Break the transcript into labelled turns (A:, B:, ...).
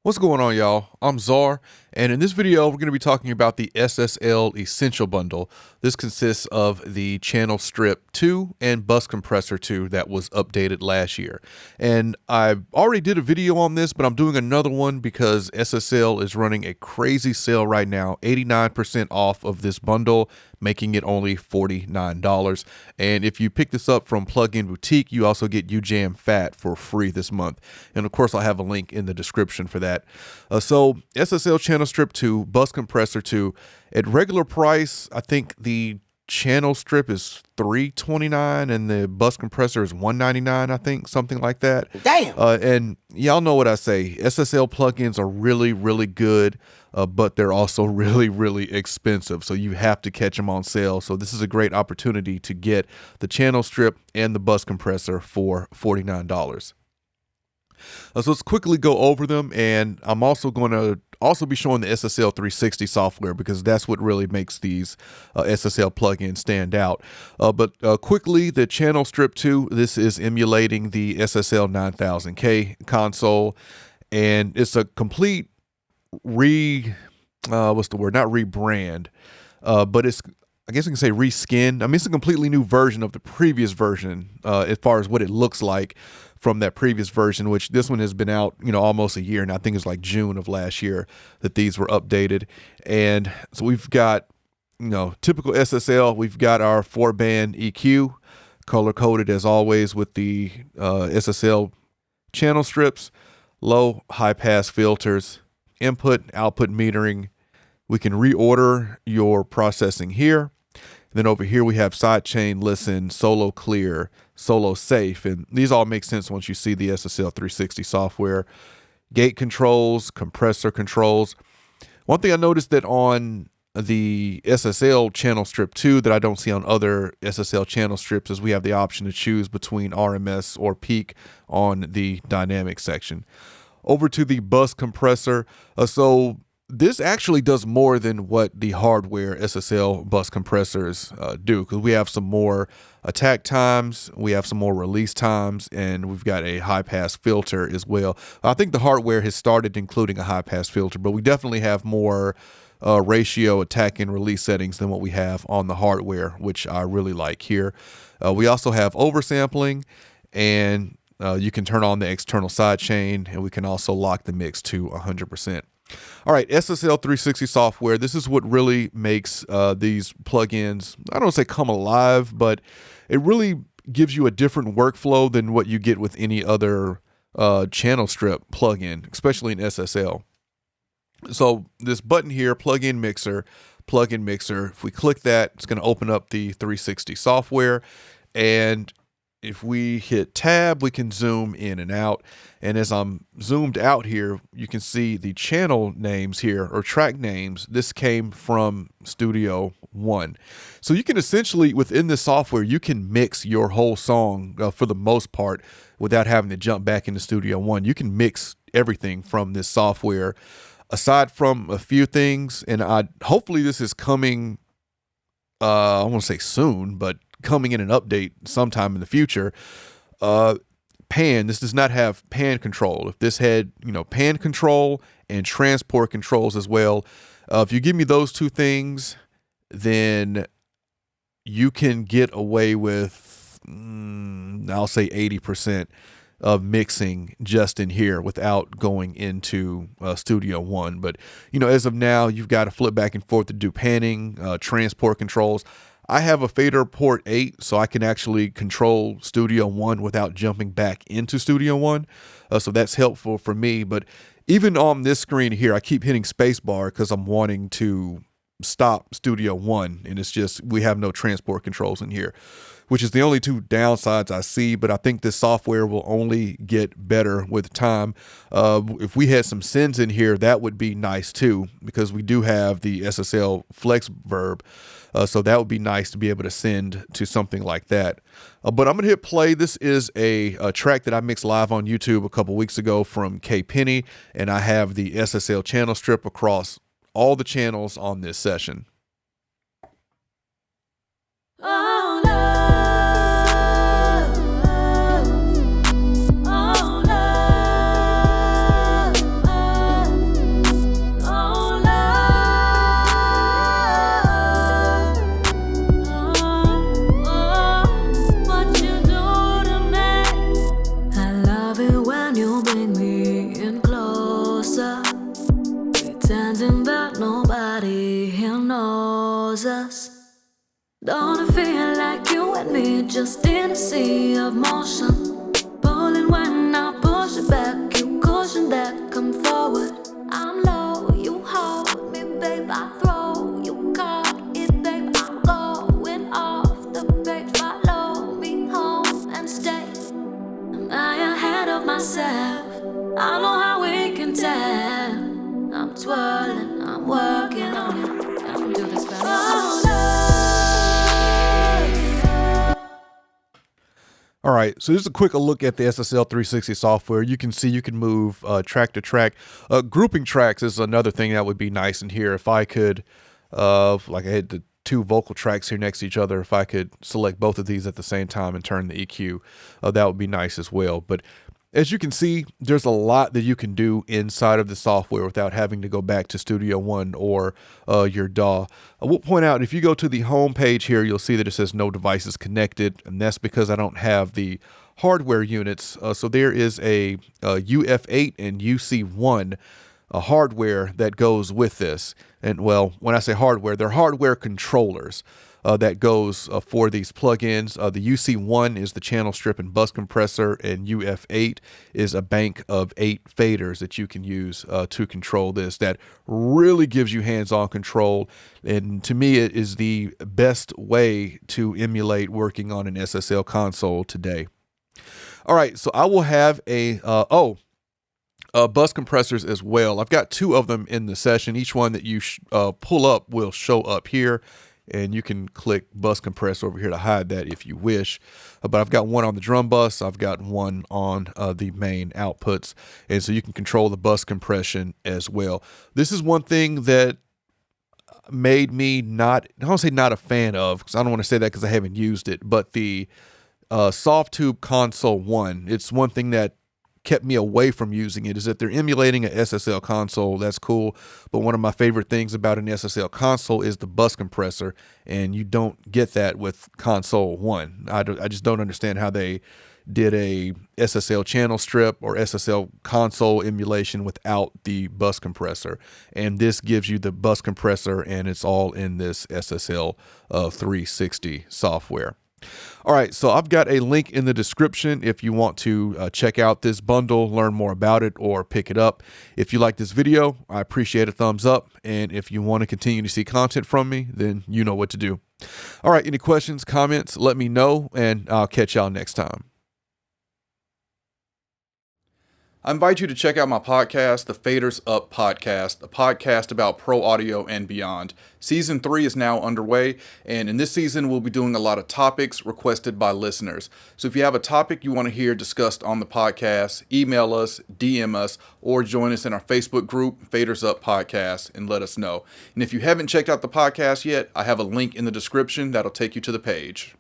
A: What's going on, y'all? I'm Czar, and in this video, we're going to be talking about the SSL Essential Bundle. This consists of the Channel Strip 2 and Bus Compressor 2 that was updated last year. And I already did a video on this, but I'm doing another one because SSL is running a crazy sale right now, 89% off of this bundle, making it only $49. And if you pick this up from Plugin Boutique, you also get UJam Fat for free this month. And of course, I'll have a link in the description for that. So SSL Channel Strip 2, Bus Compressor 2, at regular price, I think the channel strip is $329 and the bus compressor is $199, I think, something like that.
B: Damn.
A: And y'all know what I say. SSL plugins are really, really good, but they're also really, really expensive. So you have to catch them on sale. So this is a great opportunity to get the channel strip and the bus compressor for $49. So let's quickly go over them, and I'm also going to be showing the SSL 360 software because that's what really makes these SSL plugins stand out. But quickly, the Channel Strip 2, this is emulating the SSL 9000K console, and it's a complete not rebrand, but it's, I guess I can say, reskin. I mean, it's a completely new version of the previous version as far as what it looks like from that previous version, which this one has been out, almost a year. And I think it's like June of last year that these were updated. And so we've got, typical SSL. We've got our 4-band EQ, color coded as always with the SSL channel strips, low, high pass filters, input, output metering. We can reorder your processing here. Then over here we have sidechain listen, solo clear, solo safe, and these all make sense once you see the SSL 360 software. Gate controls, compressor controls. One thing I noticed that on the SSL channel strip 2 that I don't see on other SSL channel strips is we have the option to choose between RMS or peak on the dynamic section. Over to the bus compressor. So this actually does more than what the hardware SSL bus compressors do, because we have some more attack times, we have some more release times, and we've got a high pass filter as well. I think the hardware has started including a high pass filter, but we definitely have more ratio attack and release settings than what we have on the hardware, which I really like here. We also have oversampling, and you can turn on the external sidechain, and we can also lock the mix to 100%. All right, SSL 360 software. This is what really makes these plugins, I don't say come alive, but it really gives you a different workflow than what you get with any other channel strip plugin, especially in SSL. So this button here, plugin mixer, if we click that, it's going to open up the 360 software. And if we hit tab, we can zoom in and out. And as I'm zoomed out here, you can see the channel names here, or track names. This came from Studio One. So you can essentially, within the software, you can mix your whole song for the most part without having to jump back into Studio One. You can mix everything from this software. Aside from a few things, and hopefully this is coming, I won't say soon, but coming in an update sometime in the future. Pan, this does not have pan control. If this had, pan control and transport controls as well, if you give me those two things, then you can get away with, I'll say 80% of mixing just in here without going into Studio One. But, as of now, you've got to flip back and forth to do panning, transport controls. I have a fader port 8, so I can actually control Studio One without jumping back into Studio One. So that's helpful for me. But even on this screen here, I keep hitting spacebar because I'm wanting to stop Studio One, and it's just, we have no transport controls in here, which is the only two downsides I see. But I think this software will only get better with time. If we had some sends in here, that would be nice too, because we do have the SSL Flex Verb. So that would be nice to be able to send to something like that. But I'm going to hit play. This is a track that I mixed live on YouTube a couple weeks ago from K Penny, and I have the SSL channel strip across all the channels on this session.
C: Oh, love. Oh, love.
B: Don't it feel like you and me just in a sea of motion? Pulling when I push it back, you cushion that, come forward. I'm low, you hold me, babe, I throw you caught it, babe, I'm going off the page. Follow me home and stay. Am I ahead of myself? I know how we can tell. I'm twirling, I'm working on it. I can do this better. Oh,
A: All right, so just a quick look at the SSL 360 software. You can see you can move track to track. Grouping tracks is another thing that would be nice in here. If I could, like I had the two vocal tracks here next to each other, if I could select both of these at the same time and turn the EQ, that would be nice as well. But as you can see, there's a lot that you can do inside of the software without having to go back to Studio One or your DAW. I will point out, if you go to the home page here, you'll see that it says no devices connected, and that's because I don't have the hardware units. So there is a UF8 and UC1 hardware that goes with this. And well, when I say hardware, they're hardware controllers. That goes for these plugins. The UC1 is the channel strip and bus compressor, and UF8 is a bank of 8 faders that you can use to control this. That really gives you hands-on control, and to me it is the best way to emulate working on an SSL console today. All right, so I will have a bus compressors as well. I've got 2 of them in the session. Each one that you pull up will show up here. And you can click bus compressor over here to hide that if you wish. But I've got one on the drum bus. I've got one on the main outputs. And so you can control the bus compression as well. This is one thing that made me I don't want to say not a fan of, because I don't want to say that because I haven't used it. But the Softube Console 1, it's one thing that kept me away from using it, is that they're emulating an SSL console. That's cool, but one of my favorite things about an SSL console is the bus compressor, and you don't get that with Console 1. I just don't understand how they did a SSL channel strip or SSL console emulation without the bus compressor, and this gives you the bus compressor, and it's all in this SSL 360 software. All right, so I've got a link in the description if you want to check out this bundle, learn more about it, or pick it up. If you like this video, I appreciate a thumbs up. And if you want to continue to see content from me, then you know what to do. All right, any questions, comments, let me know, and I'll catch y'all next time. I invite you to check out my podcast, the Faders Up Podcast, a podcast about pro audio and beyond. Season 3 is now underway, and in this season, we'll be doing a lot of topics requested by listeners. So if you have a topic you want to hear discussed on the podcast, email us, DM us, or join us in our Facebook group, Faders Up Podcast, and let us know. And if you haven't checked out the podcast yet, I have a link in the description that'll take you to the page.